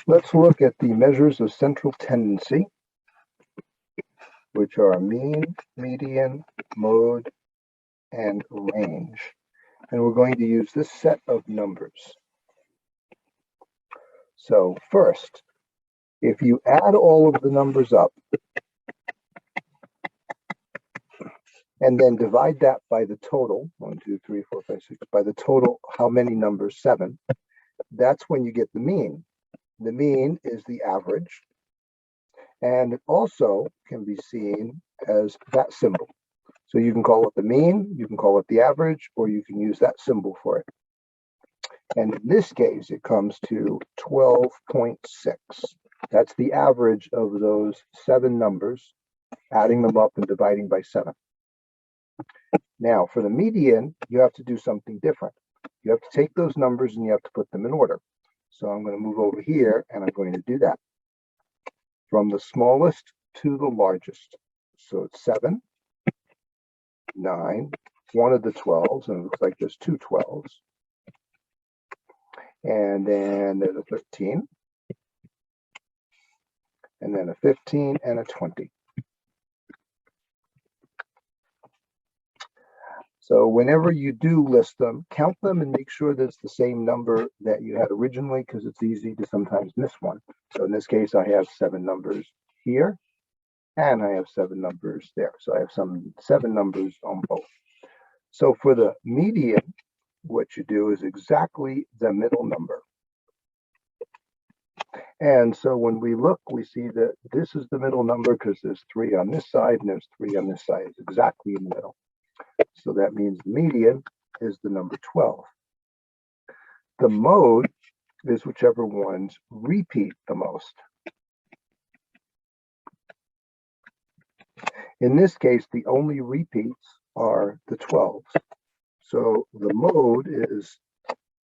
Let's look at the measures of central tendency, which are mean, median, mode, and range. And we're going to use this set of numbers. So first, if you add all of the numbers up and then divide that by the total, 1, 2, 3, 4, 5, 6, by the total, how many numbers? 7, that's when you get the mean. The mean is the average, and it also can be seen as that symbol. So you can call it the mean, you can call it the average, or you can use that symbol for it. And in this case, it comes to 12.6. That's the average of those 7 numbers, adding them up and dividing by 7. Now, for the median, you have to do something different. You have to take those numbers and you have to put them in order. So I'm going to move over here and I'm going to do that from the smallest to the largest. So it's 7, 9, one of the 12s, and it looks like there's 2 12s. And then there's a 13, and then a 15 and a 20. So whenever you do list them, count them and make sure that it's the same number that you had originally, because it's easy to sometimes miss one. So in this case, I have 7 numbers here, and I have 7 numbers there. So I have 7 numbers on both. So for the median, what you do is exactly the middle number. And so when we look, we see that this is the middle number because there's 3 on this side and there's 3 on this side. It's exactly in the middle. So that means the median is the number 12. The mode is whichever ones repeat the most. In this case, the only repeats are the 12s. So the mode is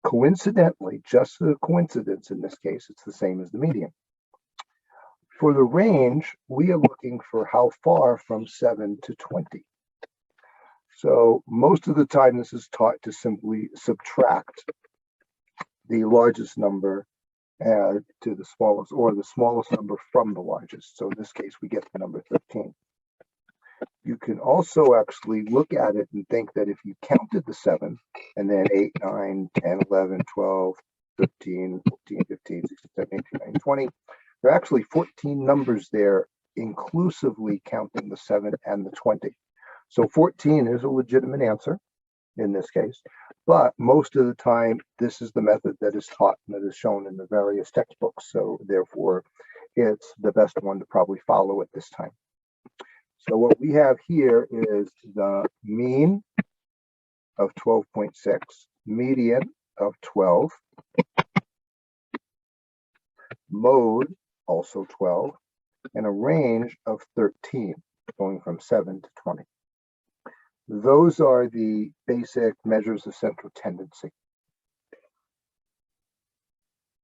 coincidentally, just a coincidence in this case, it's the same as the median. For the range, we are looking for how far from 7 to 20. So most of the time this is taught to simply subtract the largest number to the smallest, or the smallest number from the largest. So in this case, we get the number 13. You can also actually look at it and think that if you counted the 7 and then 8, 9, 10, 11, 12, 13, 14, 15, 16, 17, 18, 19, 20, there are actually 14 numbers there, inclusively counting the 7 and the 20. So 14 is a legitimate answer in this case, but most of the time, this is the method that is taught and that is shown in the various textbooks. So therefore, it's the best one to probably follow at this time. So what we have here is the mean of 12.6, median of 12, mode also 12, and a range of 13, going from 7 to 20. Those are the basic measures of central tendency.